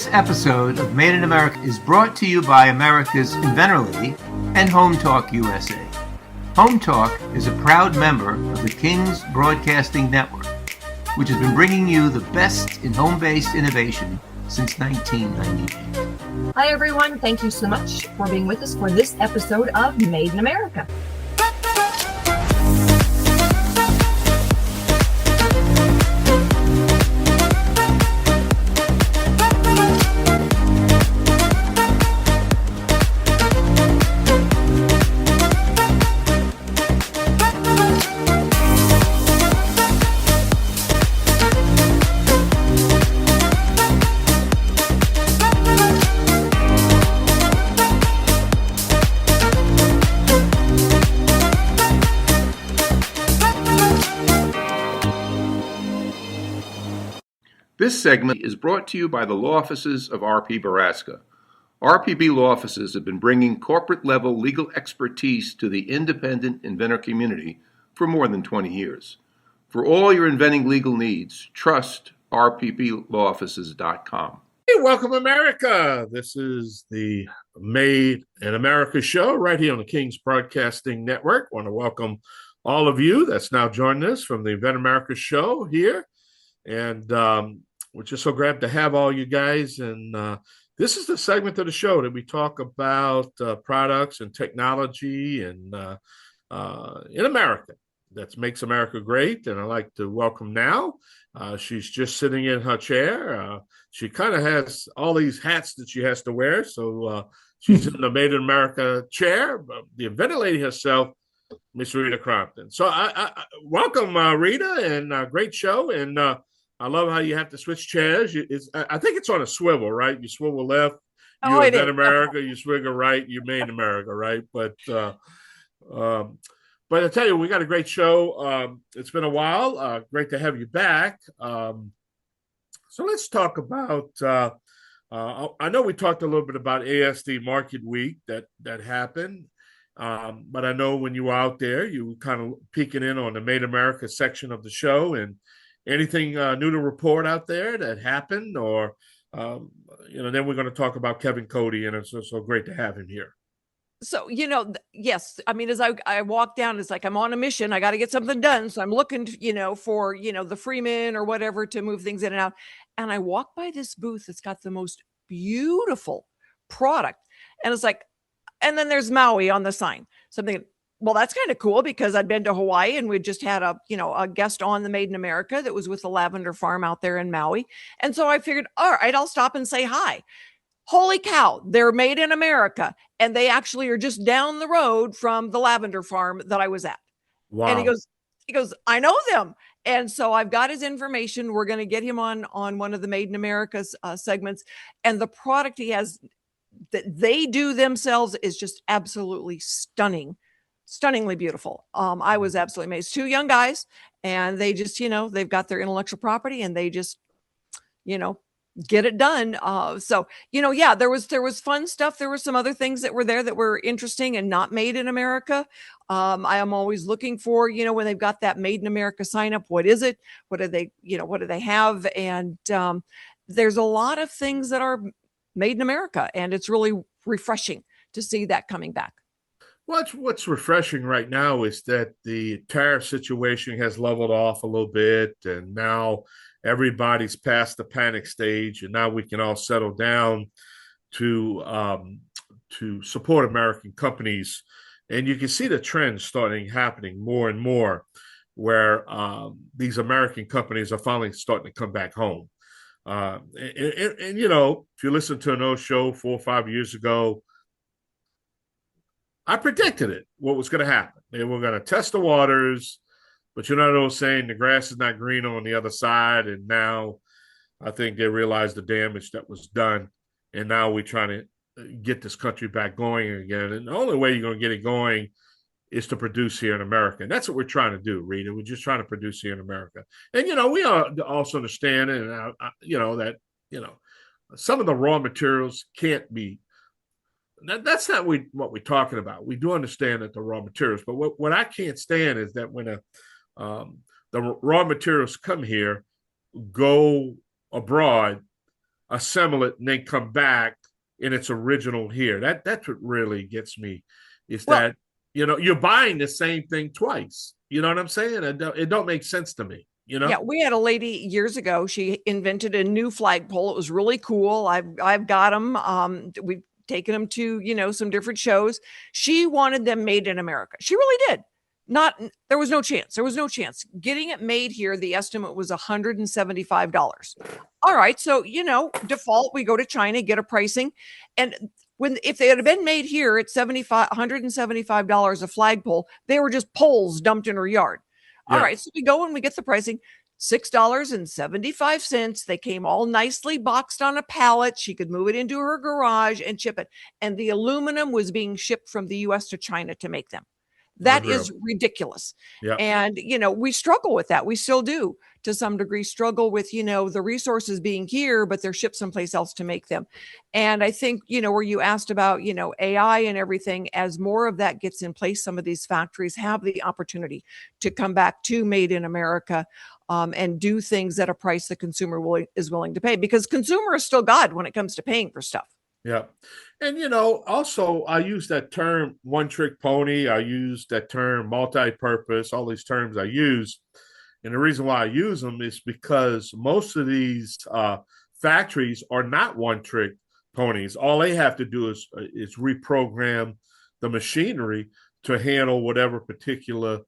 This episode of Made in America is brought to you by America's Inventor Advice and Home Talk USA. Home Talk is a proud member of the King's Broadcasting Network, which has been bringing you the best in home-based innovation since 1998. Hi, everyone. Thank you so much for being with us for this episode of Made in America. This segment is brought to you by the law offices of R.P. Baraska. RPB law offices have been bringing corporate-level legal expertise to the independent inventor community for more than 20 years. For all your inventing legal needs, trust rpblawoffices.com. Hey, welcome, America. This is the Made in America show right here on the King's Broadcasting Network. I want to welcome all of you that's now joined us from the Inventor America show here. And we're just so glad to have all you guys. And this is the segment of the show that we talk about products and technology and in America that makes America great. And I'd like to welcome now. She's just sitting in her chair. She kind of has all these hats that she has to wear. So she's in the Made in America chair. The inventor lady herself, Miss Rita Crompton. So I welcome Rita, and great show. And I love how you have to switch chairs. I think it's on a swivel, right? You swivel left, you invent America. You swivel right, you made America, right? But I tell you, we got a great show. It's been a while. Great to have you back. So let's talk about. I know we talked a little bit about ASD Market Week that happened, but I know when you were out there, you were kind of peeking in on the Made America section of the show. And anything new to report out there that happened, or then we're going to talk about Kevin Cody, and it's so great to have him here. So, yes, I mean, as I walk down, it's like I'm on a mission. I got to get something done. So I'm looking, for, the Freeman or whatever to move things in and out. And I walk by this booth that's got the most beautiful product. And it's like, and then there's Maui on the sign. So I'm thinking, well, that's kind of cool, because I'd been to Hawaii and we just had a guest on the Made in America that was with the lavender farm out there in Maui. And so I figured, all right, I'll stop and say hi. Holy cow, they're Made in America. And they actually are just down the road from the lavender farm that I was at. Wow. And he goes, I know them. And so I've got his information. We're going to get him on one of the Made in America's segments. And the product he has that they do themselves is just absolutely stunningly beautiful. I was absolutely amazed. Two young guys, and they just, they've got their intellectual property, and they just, get it done. There was fun stuff. There were some other things that were there that were interesting and not made in America. I am always looking for, when they've got that Made in America sign up, what is it? What do they have? And there's a lot of things that are made in America, and it's really refreshing to see that coming back. What's refreshing right now is that the tariff situation has leveled off a little bit, and now everybody's past the panic stage, and now we can all settle down to support American companies. And you can see the trend happening more and more, where these American companies are finally starting to come back home. And if you listen to an old show 4 or 5 years ago, I predicted it, what was going to happen. They were going to test the waters, but those saying the grass is not green on the other side. And now I think they realized the damage that was done. And now we're trying to get this country back going again. And the only way you're going to get it going is to produce here in America. And that's what we're trying to do, Rita. We're just trying to produce here in America. And, we also understand, that some of the raw materials can't be. That's not what we're talking about. We do understand that the raw materials, but what I can't stand is that when the raw materials come here, go abroad, assemble it and then come back in its original here. That's what really gets me, is Well, that, you're buying the same thing twice. You know what I'm saying? It don't make sense to me. yeah, we had a lady years ago. She invented a new flagpole. It was really cool. I've got them. We've taken them to some different shows. She wanted them made in America. She really did. Not There was no chance. There was no chance getting it made here. The estimate was $175. All right, so default, we go to China, get a pricing, and if they had been made here at $175 a flagpole, they were just poles dumped in her yard. All right, so we go and we get the pricing, $6.75. They came all nicely boxed on a pallet. She could move it into her garage and ship it. And the aluminum was being shipped from the US to China to make them. That is ridiculous. Yeah. And, we struggle with that. We still do, to some degree, struggle with, the resources being here, but they're shipped someplace else to make them. And I think, where you asked about, AI and everything, as more of that gets in place, some of these factories have the opportunity to come back to made in America, and do things at a price the consumer is willing to pay, because consumer is still God when it comes to paying for stuff. Yeah. And, also I use that term one trick pony. I use that term multi-purpose, all these terms I use. And the reason why I use them is because most of these factories are not one trick ponies. All they have to do is reprogram the machinery to handle whatever particular,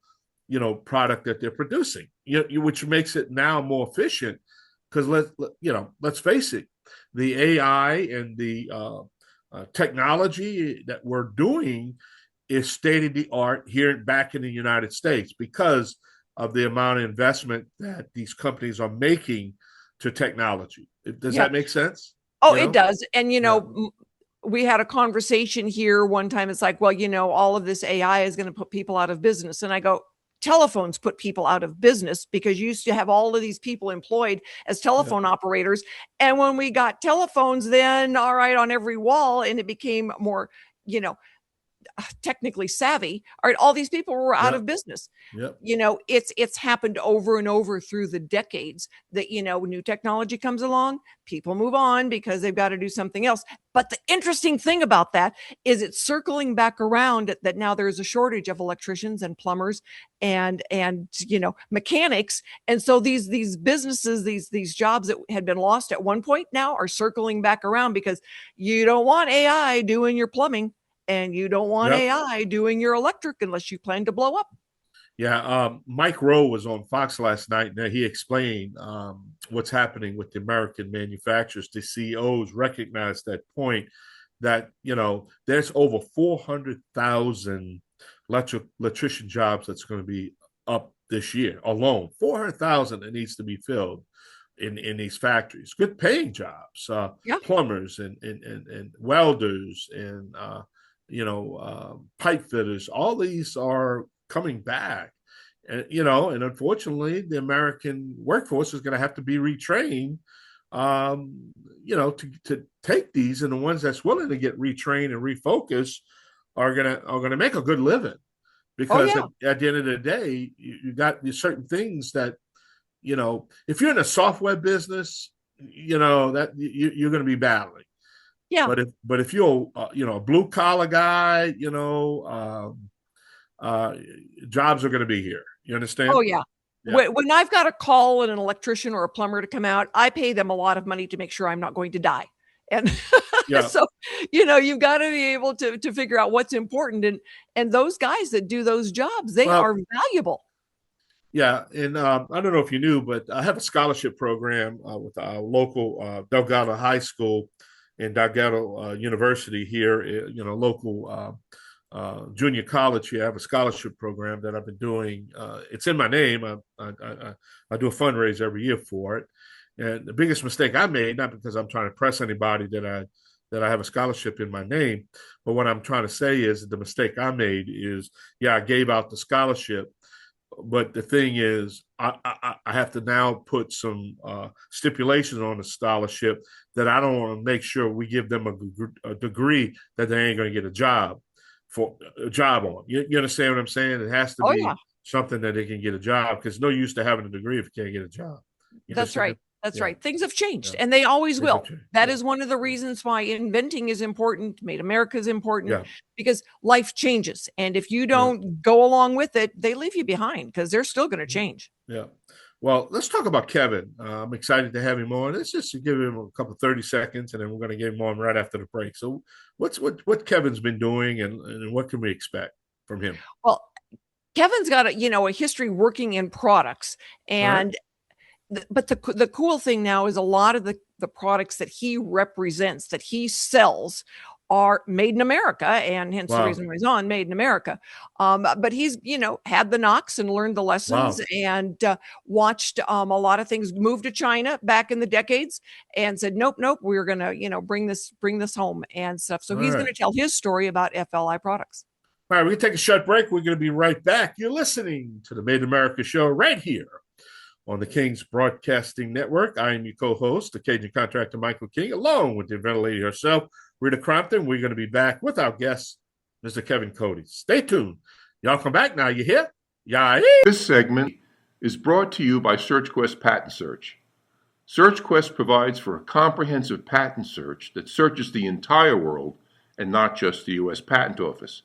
product that they're producing, which makes it now more efficient. Because let's face it, the AI and the technology that we're doing is state of the art here back in the United States, because of the amount of investment that these companies are making to technology. Does that make sense? Oh, it does. And, we had a conversation here one time. It's like, well, all of this AI is going to put people out of business. And I go, telephones put people out of business, because you used to have all of these people employed as telephone operators. And when we got telephones, then all right, on every wall, and it became more, technically savvy, all right, all these people were out of business. It's happened over and over through the decades that new technology comes along, people move on because they've got to do something else. But the interesting thing about that is it's circling back around that now there's a shortage of electricians and plumbers and mechanics. And so these businesses, these jobs that had been lost at one point now are circling back around, because you don't want AI doing your plumbing, and you don't want AI doing your electric unless you plan to blow up. Yeah. Mike Rowe was on Fox last night, and he explained what's happening with the American manufacturers. The CEOs recognize that point, that, there's over 400,000 electrician jobs that's going to be up this year alone. 400,000 that needs to be filled in these factories. Good paying jobs, plumbers and welders and pipe fitters. All these are coming back, and and unfortunately the American workforce is going to have to be retrained to take these, and the ones that's willing to get retrained and refocused are gonna make a good living, because at the end of the day, you got these certain things that, if you're in a software business, that you're going to be battling. Yeah. But if you're a blue collar guy, jobs are going to be here. You understand? Oh yeah. When I've got a call and an electrician or a plumber to come out, I pay them a lot of money to make sure I'm not going to die. And so, you've got to be able to figure out what's important. And those guys that do those jobs, they are valuable. Yeah. And I don't know if you knew, but I have a scholarship program with our local Delgado High School and Delgado University here, local junior college here. I have a scholarship program that I've been doing. It's in my name. I do a fundraiser every year for it. And the biggest mistake I made, not because I'm trying to press anybody that I have a scholarship in my name, but what I'm trying to say is the mistake I made is, I gave out the scholarship, but the thing is, I have to now put some stipulations on the scholarship that I don't want to make sure we give them a degree that they ain't going to get a job on. You understand what I'm saying? It has to be something that they can get a job, because no use to having a degree if you can't get a job. That's right. That's Yeah. right. Things have changed, Yeah. and they always Things have will. changed. That Yeah. is one of the reasons why inventing is important, Made America is important, Yeah. because life changes. And if you Yeah. don't go along with it, they leave you behind because they're still going to change. Yeah. Well, let's talk about Kevin. I'm excited to have him on. Let's just give him a couple 30 seconds, and then we're going to get him on right after the break. So, what Kevin's been doing, and what can we expect from him? Well, Kevin's got a history working in products, and but the cool thing now is a lot of the products that he represents, that he sells, are made in America, and hence the reason why he's on Made in America. But he's had the knocks and learned the lessons, and watched a lot of things move to China back in the decades, and said nope, we're gonna bring this home and stuff. So he's going to tell his story about FLI Products. All right, we're going to take a short break. We're going to be right back. You're listening to the Made in America show right here on the King's Broadcasting Network. I am your co-host, the Cajun contractor Michael King, along with the inventor lady herself, Rita Crompton. We're going to be back with our guest, Mr. Kevin Cody. Stay tuned. Y'all come back now. You hear? Yeah. This segment is brought to you by SearchQuest Patent Search. SearchQuest provides for a comprehensive patent search that searches the entire world and not just the U.S. Patent Office.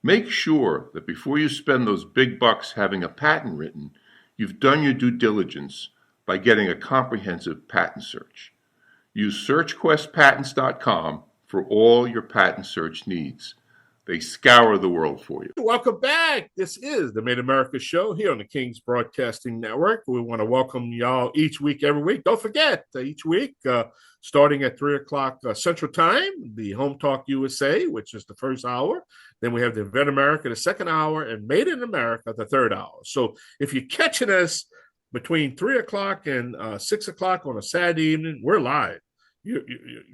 Make sure that before you spend those big bucks having a patent written, you've done your due diligence by getting a comprehensive patent search. Use SearchQuestPatents.com for all your patent search needs. They scour the world for you. Welcome back. This is the Made in America show here on the King's Broadcasting Network. We want to welcome y'all each week, every week. Don't forget, each week, starting at 3 o'clock Central Time, the Home Talk USA, which is the first hour. Then we have the Inventor America, the second hour, and Made in America, the third hour. So if you're catching us between 3 o'clock and 6 o'clock on a Saturday evening, we're live.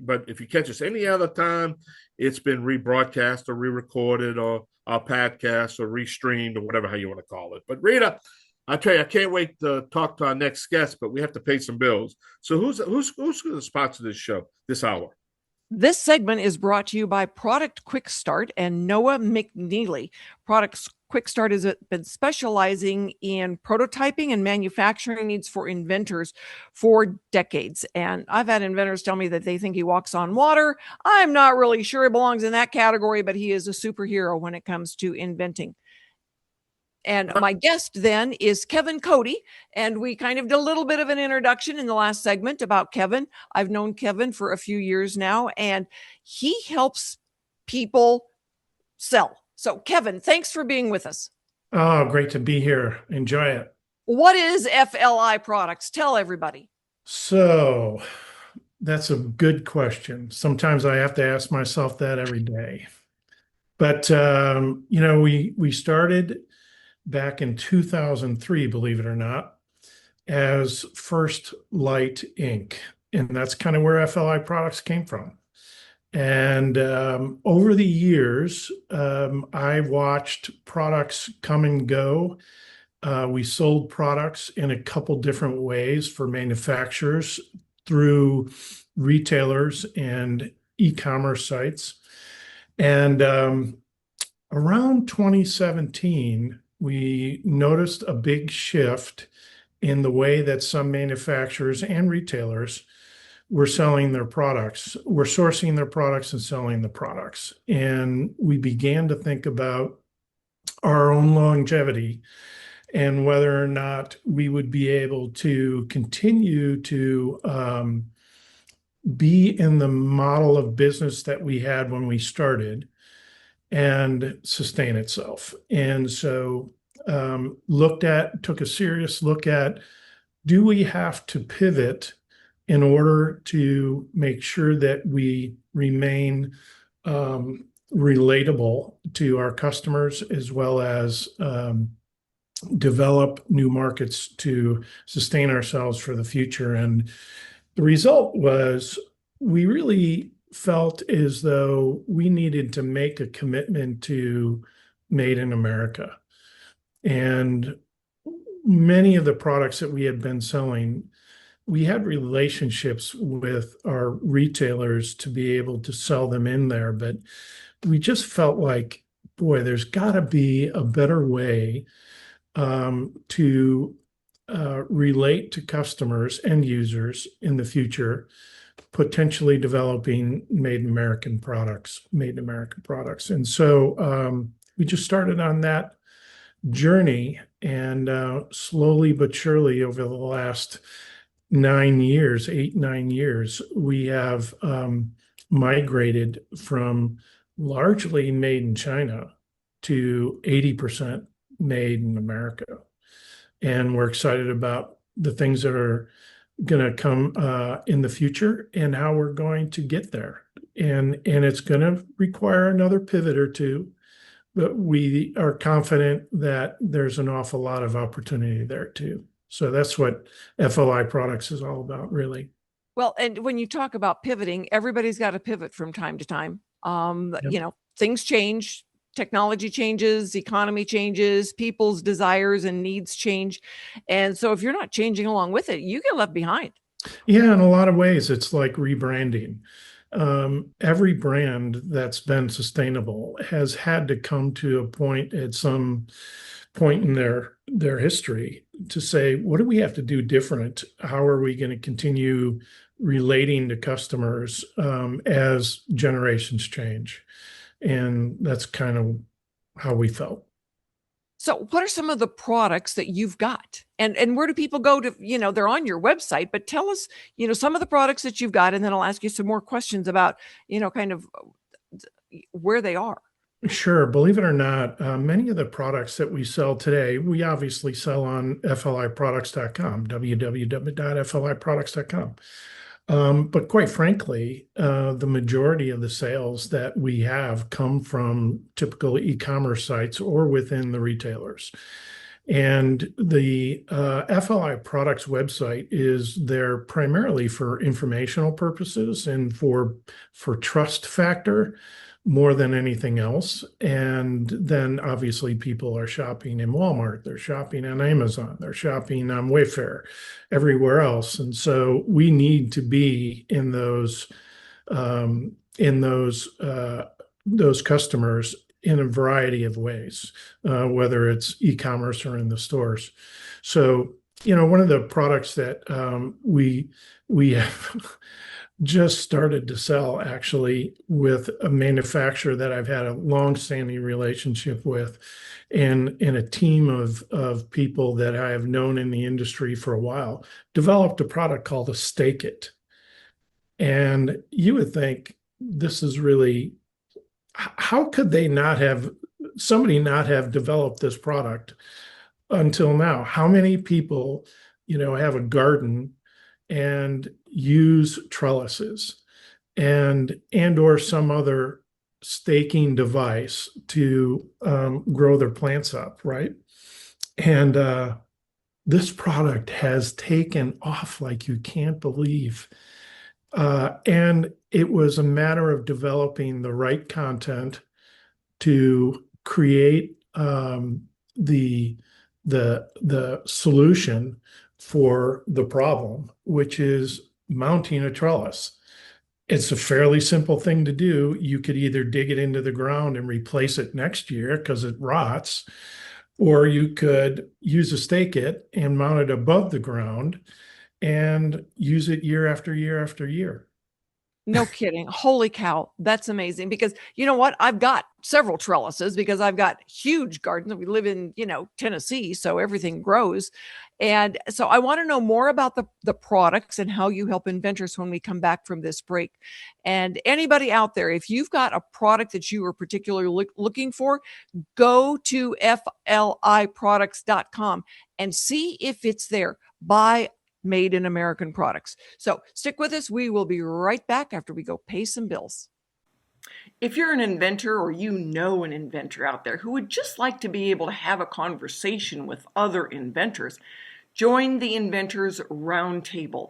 But if you catch us any other time, it's been rebroadcast or re-recorded or podcast or restreamed or whatever how you want to call it. But Rita, I tell you, I can't wait to talk to our next guest, but we have to pay some bills. So who's going to sponsor this show this hour? This segment is brought to you by Product Quick Start and Noah McNeely. Product Quick Start has been specializing in prototyping and manufacturing needs for inventors for decades. And I've had inventors tell me that they think he walks on water. I'm not really sure he belongs in that category, but he is a superhero when it comes to inventing. And my guest then is Kevin Cody, and we kind of did a little bit of an introduction in the last segment about Kevin. I've known Kevin for a few years now, and he helps people sell. So Kevin, thanks for being with us. Oh, great to be here. Enjoy it. What is FLI Products? Tell everybody. So that's a good question. Sometimes I have to ask myself that every day. But, we started back in 2003, believe it or not, as First Light Inc. And that's kind of where FLI Products came from. And over the years, I watched products come and go. We sold products in a couple different ways for manufacturers through retailers and e-commerce sites. And around 2017, we noticed a big shift in the way that some manufacturers and retailers were selling their products, were sourcing their products and selling the products. And we began to think about our own longevity and whether or not we would be able to continue to be in the model of business that we had when we started and sustain itself. And so took a serious look at, do we have to pivot in order to make sure that we remain relatable to our customers, as well as develop new markets to sustain ourselves for the future? And the result was we really felt as though we needed to make a commitment to Made in America. And many of the products that we had been selling, we had relationships with our retailers to be able to sell them in there, but we just felt like, boy, there's got to be a better way to relate to customers and users in the future, potentially developing made in American products. And so we just started on that journey, and slowly but surely over the last 9 years, we have migrated from largely made in China to 80% made in America. And we're excited about the things that are going to come in the future and how we're going to get there. And it's going to require another pivot or two, but we are confident that there's an awful lot of opportunity there too. So that's what FLI Products is all about, really. Well, and when you talk about pivoting, everybody's got to pivot from time to time. Yep. Things change, technology changes, economy changes, people's desires and needs change. And so if you're not changing along with it, you get left behind. Yeah, in a lot of ways, it's like rebranding. Every brand that's been sustainable has had to come to a point at some point in their history to say, what do we have to do different? How are we going to continue relating to customers as generations change? And that's kind of how we felt. So what are some of the products that you've got? And where do people go to, they're on your website, but tell us, some of the products that you've got, and then I'll ask you some more questions about, kind of where they are. Sure. Believe it or not, many of the products that we sell today, we obviously sell on FLIProducts.com, www.FLIProducts.com. But quite frankly, the majority of the sales that we have come from typical e-commerce sites or within the retailers. And the FLI Products website is there primarily for informational purposes and for trust factor more than anything else. And then obviously people are shopping in Walmart, they're shopping on Amazon, they're shopping on Wayfair, everywhere else. And so we need to be in those customers in a variety of ways, whether it's e-commerce or in the stores. So, one of the products that we have just started to sell actually with a manufacturer that I've had a long-standing relationship with, and a team of people that I have known in the industry for a while, developed a product called a Stake It. And you would think this is really, how could somebody not have developed this product until now? How many people, have a garden and use trellises and or some other staking device to grow their plants up, right? And this product has taken off like you can't believe. And it was a matter of developing the right content to create the solution for the problem, which is mounting a trellis. It's a fairly simple thing to do. You could either dig it into the ground and replace it next year because it rots, or you could use a Stake It and mount it above the ground and use it year after year after year. No kidding. Holy cow. That's amazing. Because you know what? I've got several trellises because I've got huge gardens. We live in, Tennessee, so everything grows. And so I want to know more about the products and how you help inventors when we come back from this break. And anybody out there, if you've got a product that you are particularly looking for, go to FLIProducts.com and see if it's there. Buy made in American products. So stick with us. We will be right back after we go pay some bills. If you're an inventor or an inventor out there who would just like to be able to have a conversation with other inventors, join the Inventors Roundtable.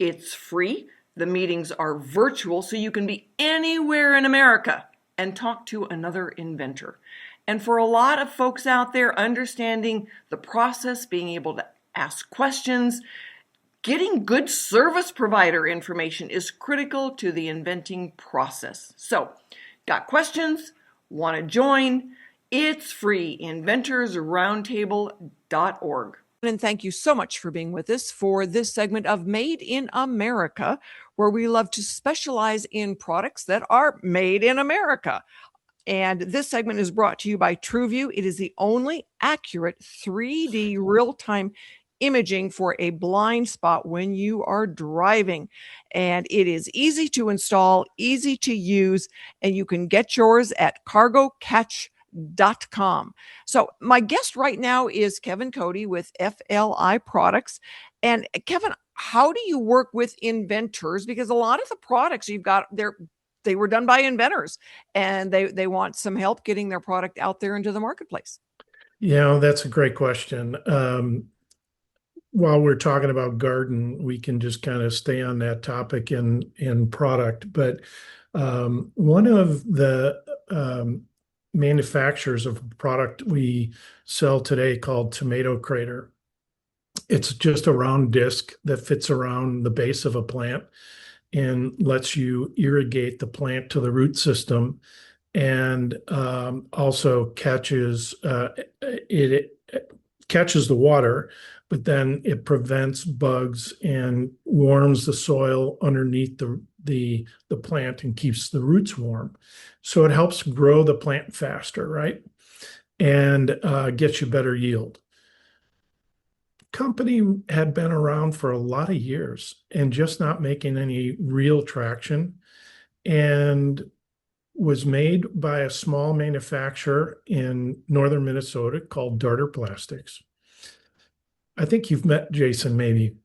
It's free. The meetings are virtual, so you can be anywhere in America and talk to another inventor. And for a lot of folks out there, understanding the process, being able to ask questions, getting good service provider information is critical to the inventing process. So, got questions? Want to join? It's free, inventorsroundtable.org. And thank you so much for being with us for this segment of Made in America, where we love to specialize in products that are made in America. And this segment is brought to you by TrueView. It is the only accurate 3D real-time imaging for a blind spot when you are driving. And it is easy to install, easy to use, and you can get yours at cargocatch.com. So my guest right now is Kevin Cody with FLI Products. And Kevin, how do you work with inventors? Because a lot of the products you've got, they were done by inventors, and they want some help getting their product out there into the marketplace. Yeah, that's a great question. While we're talking about garden, we can just kind of stay on that topic in product. But one of the manufacturers of a product we sell today called Tomato Crater. It's just a round disc that fits around the base of a plant and lets you irrigate the plant to the root system, and also catches it catches the water, but then it prevents bugs and warms the soil underneath the plant and keeps the roots warm. So it helps grow the plant faster, right? And gets you better yield. Company had been around for a lot of years and just not making any real traction, and was made by a small manufacturer in northern Minnesota called Darter Plastics. I think you've met Jason maybe,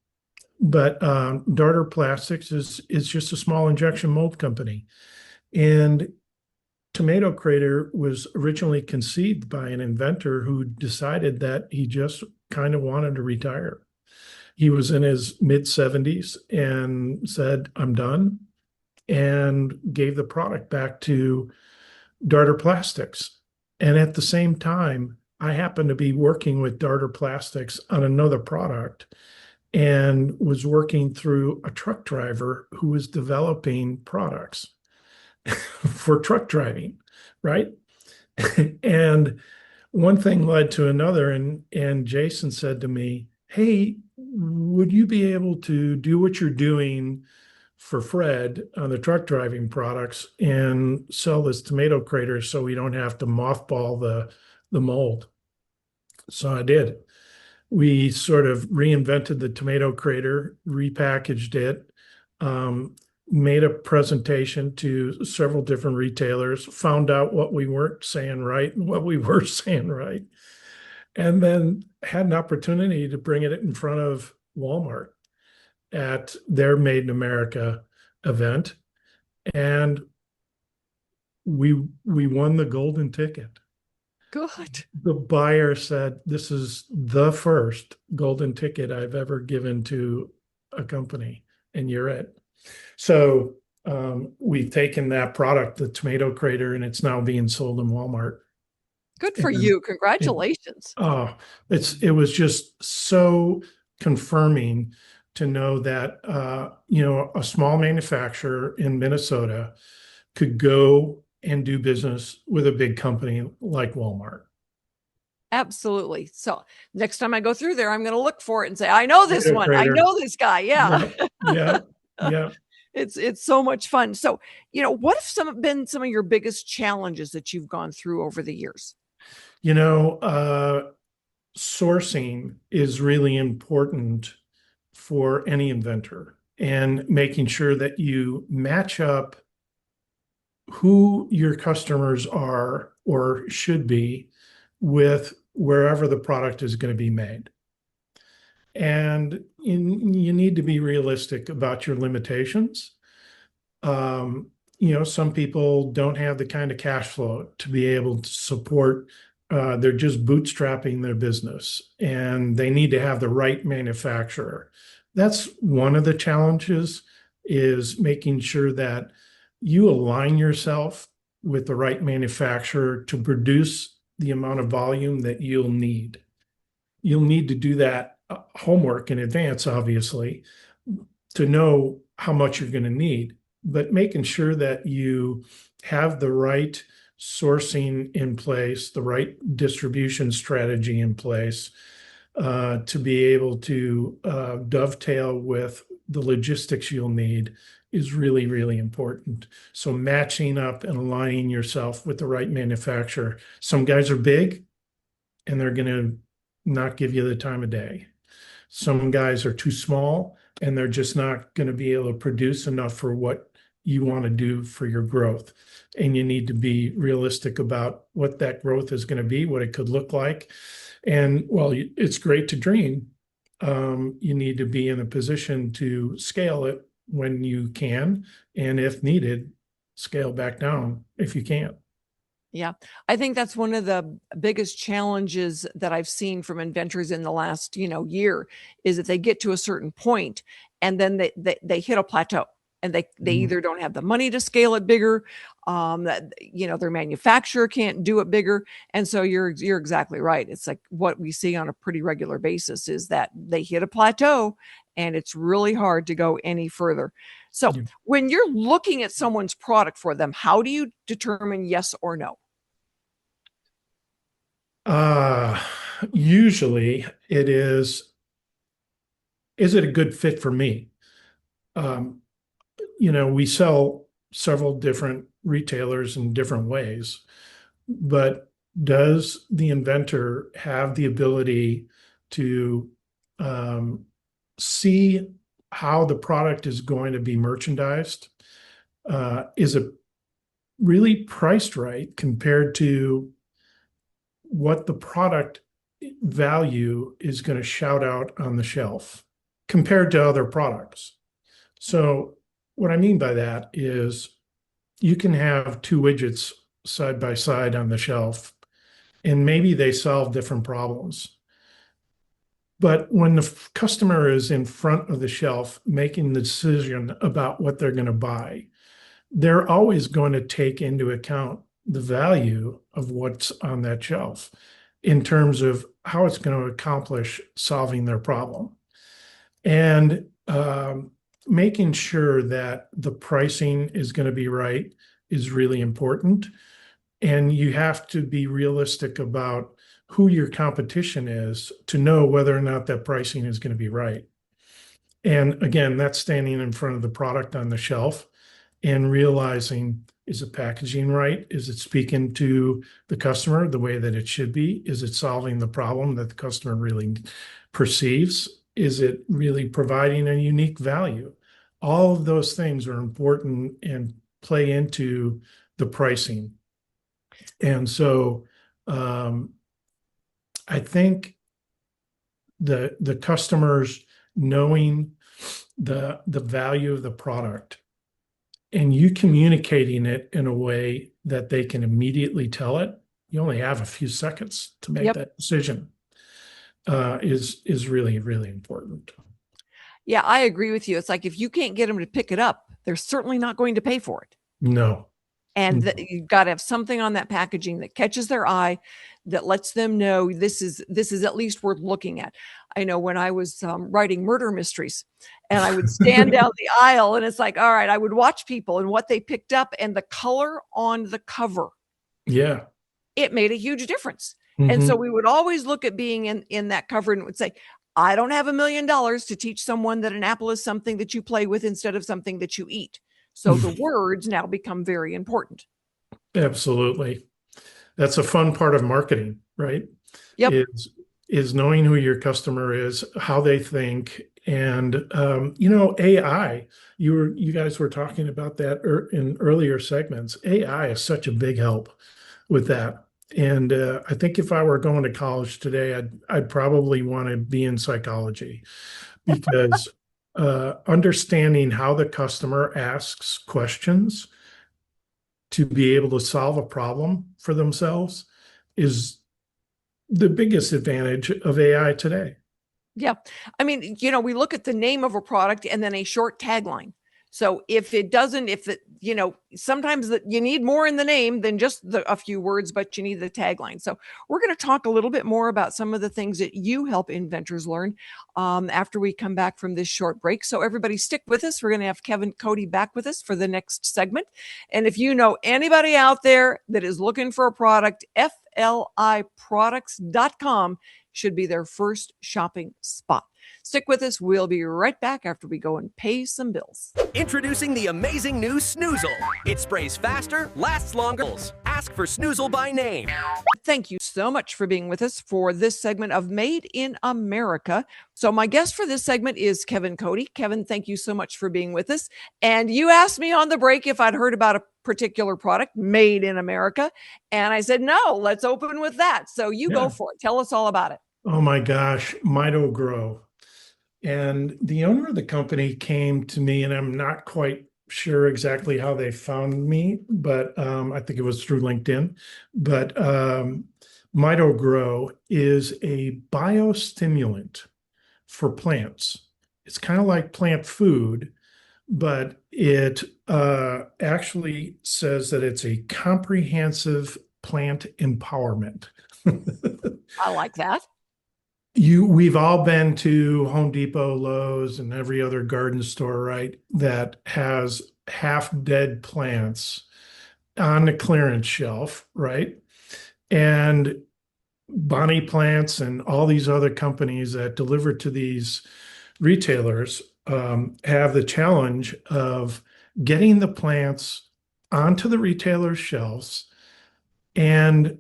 but Darter Plastics is just a small injection mold company. And Tomato Crater was originally conceived by an inventor who decided that he just kind of wanted to retire. He was in his mid-70s and said, I'm done, and gave the product back to Darter Plastics. And at the same time, I happened to be working with Darter Plastics on another product and was working through a truck driver who was developing products for truck driving, right? And one thing led to another, and Jason said to me, hey, would you be able to do what you're doing for Fred on the truck driving products and sell this Tomato Crater so we don't have to mothball the mold? So I did. We sort of reinvented the Tomato Crater, repackaged it, made a presentation to several different retailers, found out what we weren't saying right and what we were saying right, and then had an opportunity to bring it in front of Walmart at their Made in America event, and we won the golden ticket. Good. The buyer said, this is the first golden ticket I've ever given to a company, and you're it. So we've taken that product, the Tomato Crater, and it's now being sold in Walmart. Good for you. Congratulations. It was just so confirming to know that a small manufacturer in Minnesota could go and do business with a big company like Walmart. Absolutely. So next time I go through there, I'm going to look for it and say, I know this one. I know this guy. Yeah. Yeah. It's so much fun. So, what have been some of your biggest challenges that you've gone through over the years? Sourcing is really important for any inventor, and making sure that you match up who your customers are or should be with wherever the product is going to be made. And you need to be realistic about your limitations. Some people don't have the kind of cash flow to be able to support. They're just bootstrapping their business, and they need to have the right manufacturer. That's one of the challenges, is making sure that you align yourself with the right manufacturer to produce the amount of volume that you'll need. You'll need to do that homework in advance, obviously, to know how much you're going to need, but making sure that you have the right sourcing in place, the right distribution strategy in place, to be able to dovetail with the logistics you'll need is really, really important. So matching up and aligning yourself with the right manufacturer. Some guys are big and they're going to not give you the time of day. Some guys are too small and they're just not going to be able to produce enough for what you want to do for your growth. And you need to be realistic about what that growth is going to be, what it could look like. And while it's great to dream, you need to be in a position to scale it when you can, and if needed, scale back down if you can't. Yeah, I think that's one of the biggest challenges that I've seen from inventors in the last, year, is that they get to a certain point and then they hit a plateau, and they either don't have the money to scale it bigger, that their manufacturer can't do it bigger, and so you're exactly right. It's like what we see on a pretty regular basis is that they hit a plateau, and it's really hard to go any further. So when you're looking at someone's product for them, how do you determine yes or no? Usually it is it a good fit for me? We sell several different retailers in different ways, but does the inventor have the ability to see how the product is going to be merchandised? Is it really priced right compared to what the product value is going to shout out on the shelf compared to other products? So what I mean by that is you can have two widgets side by side on the shelf, and maybe they solve different problems. But when the customer is in front of the shelf making the decision about what they're going to buy, they're always going to take into account the value of what's on that shelf in terms of how it's going to accomplish solving their problem. And making sure that the pricing is going to be right is really important. And you have to be realistic about who your competition is to know whether or not that pricing is going to be right. And again, that's standing in front of the product on the shelf and realizing, is the packaging right? Is it speaking to the customer the way that it should be? Is it solving the problem that the customer really perceives? Is it really providing a unique value? All of those things are important and play into the pricing. And so I think the customers knowing the value of the product and you communicating it in a way that they can immediately tell it, you only have a few seconds to make that decision, is really, really important. Yeah, I agree with you. It's like if you can't get them to pick it up, they're certainly not going to pay for it. No. And you've got to have something on that packaging that catches their eye, that lets them know this is at least worth looking at. I know when I was writing murder mysteries, and I would stand down the aisle, and it's like, all right, I would watch people and what they picked up and the color on the cover. Yeah, it made a huge difference. And so we would always look at being in that cover and would say, I don't have $1 million to teach someone that an apple is something that you play with instead of something that you eat. So the words now become very important. Absolutely. That's a fun part of marketing, right? Yep. Is knowing who your customer is, how they think, and AI. You guys were talking about that in earlier segments. AI is such a big help with that. And I think if I were going to college today, I'd probably want to be in psychology, because understanding how the customer asks questions to be able to solve a problem for themselves is the biggest advantage of AI today. Yeah. I mean, we look at the name of a product and then a short tagline. So sometimes you need more in the name than just a few words, but you need the tagline. So we're going to talk a little bit more about some of the things that you help inventors learn after we come back from this short break. So everybody stick with us. We're going to have Cody back with us for the next segment. And if you know anybody out there that is looking for a product, FLIproducts.com. should be their first shopping spot. Stick with us. We'll be right back after we go and pay some bills. Introducing the amazing new Snoozle. It sprays faster, lasts longer. Ask for Snoozle by name. Thank you so much for being with us for this segment of Made in America. So my guest for this segment is Kevin Cody. Kevin, thank you so much for being with us. And you asked me on the break if I'd heard about a particular product made in America. And I said, no, let's open with that. So you go for it. Tell us all about it. Oh my gosh, Mito Grow. And the owner of the company came to me, and I'm not quite sure exactly how they found me, but I think it was through LinkedIn. But Mito Grow is a biostimulant for plants. It's kind of like plant food, but it actually says that it's a comprehensive plant empowerment. I like that. We've all been to Home Depot, Lowe's, and every other garden store, right, that has half dead plants on the clearance shelf, right? And Bonnie Plants and all these other companies that deliver to these retailers have the challenge of getting the plants onto the retailer's shelves, and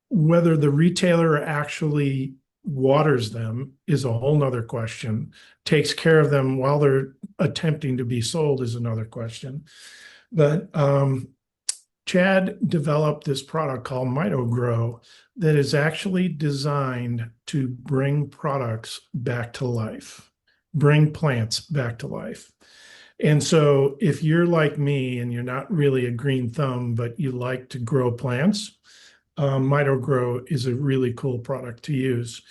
whether the retailer actually waters them is a whole nother question. Takes care of them while they're attempting to be sold is another question. But Chad developed this product called Mito Grow that is actually designed to bring products back to life, bring plants back to life. And so if you're like me and you're not really a green thumb, but you like to grow plants, Mito Grow is a really cool product to use.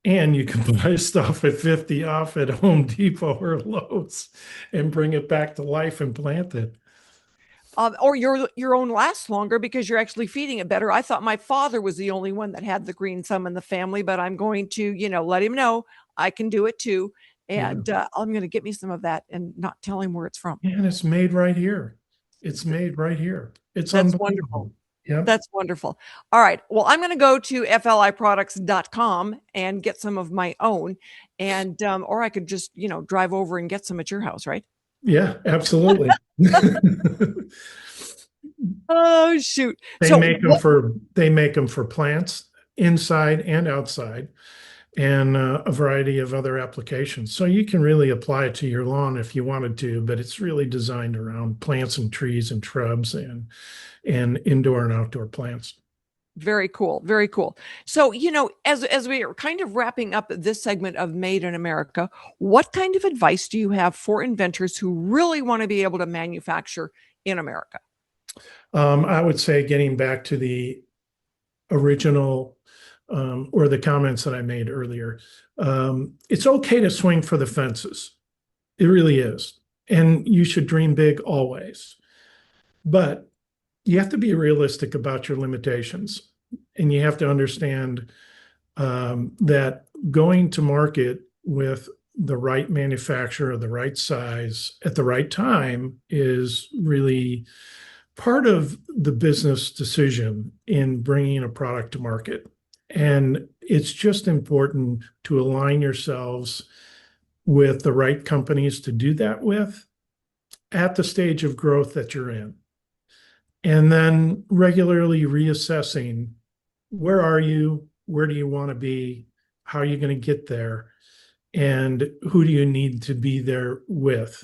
And you can buy stuff at 50 off at Home Depot or Lowe's and bring it back to life and plant it. Or your own lasts longer because you're actually feeding it better. I thought my father was the only one that had the green thumb in the family, but I'm going to, let him know I can do it too. And I'm going to get me some of that and not tell him where it's from. And it's made right here. It's made right here. It's That's wonderful. Yeah, that's wonderful. All right. Well, I'm going to go to FLIProducts.com and get some of my own. And, or I could just, drive over and get some at your house, right? Yeah, absolutely. Oh, shoot. They make them for plants inside and outside, and a variety of other applications. So you can really apply it to your lawn if you wanted to, but it's really designed around plants and trees and shrubs and indoor and outdoor plants. Very cool. Very cool. So, as we are kind of wrapping up this segment of Made in America, what kind of advice do you have for inventors who really want to be able to manufacture in America? I would say, getting back to the original or the comments that I made earlier, it's okay to swing for the fences. It really is. And you should dream big always. But you have to be realistic about your limitations. And you have to understand that going to market with the right manufacturer, the right size, at the right time is really part of the business decision in bringing a product to market. And it's just important to align yourselves with the right companies to do that with at the stage of growth that you're in. And then regularly reassessing, where are you? Where do you want to be? How are you going to get there? And who do you need to be there with?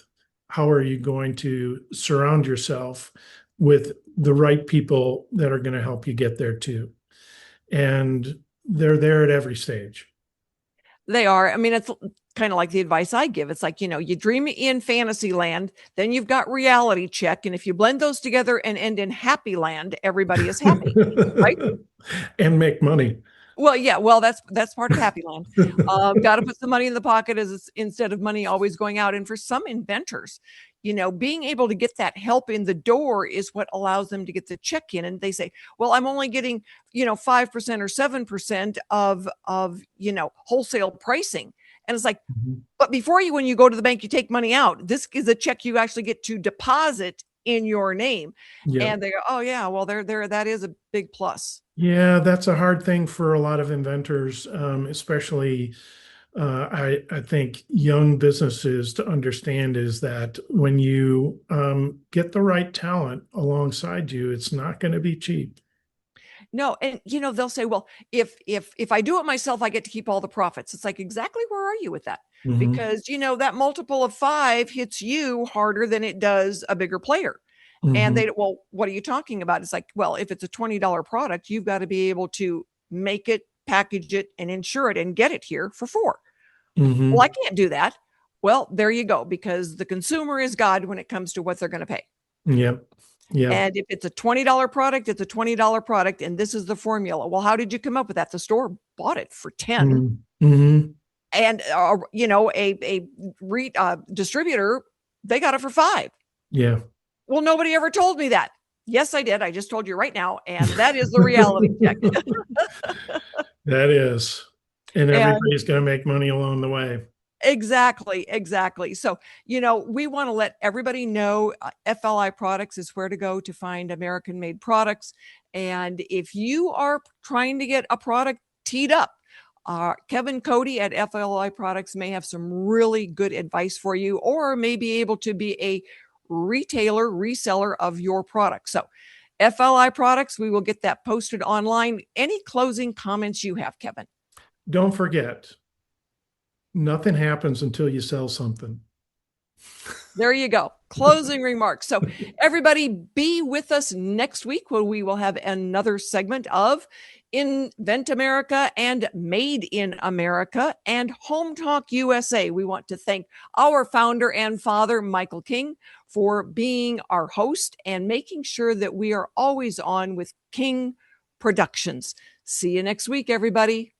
How are you going to surround yourself with the right people that are going to help you get there too? And they're there at every stage. They are. I mean, it's kind of like the advice I give. It's like, you dream in fantasy land, then you've got reality check. And if you blend those together and end in happy land, everybody is happy, right? And make money. Well, yeah. Well, that's part of happy land. Got to put some money in the pocket instead of money always going out. And for some inventors, being able to get that help in the door is what allows them to get the check in. And they say, well, I'm only getting, 5% or 7% of wholesale pricing. And it's like, but when you go to the bank, you take money out. This is a check you actually get to deposit in your name. Yeah. And they go, oh yeah, well, that is a big plus. Yeah, that's a hard thing for a lot of inventors, especially I think young businesses to understand is that when you get the right talent alongside you, it's not going to be cheap. No, and they'll say, well, if I do it myself, I get to keep all the profits. It's like, exactly where are you with that? Mhm. Because that multiple of 5 hits you harder than it does a bigger player. And Mhm. well, what are you talking about? It's like, well, if it's a $20 product, you've got to be able to make it, package it, and insure it and get it here for 4. Mhm. Well, I can't do that. Well, there you go, because the consumer is God when it comes to what they're going to pay. Yep. Yep. And if it's a $20 product, it's a $20 product. And this is the formula. Well, how did you come up with that? The store bought it for 10. Mm-hmm. And, a distributor, they got it for 5. Yeah. Well, nobody ever told me that. Yes, I did. I just told you right now. And that is the reality check. That is. And And- everybody's going to make money along the way. Exactly. So, we want to let everybody know FLI Products is where to go to find American made products. And if you are trying to get a product teed up, Kevin Cody at FLI Products may have some really good advice for you, or may be able to be a reseller of your product. So FLI Products, we will get that posted online. Any closing comments you have, Kevin? Don't forget, nothing happens until you sell something. There you go. Closing remarks. So everybody be with us next week when we will have another segment of Invent America and Made in America and Home Talk USA. We want to thank our founder and father, Michael King, for being our host and making sure that we are always on with King Productions. See you next week, everybody.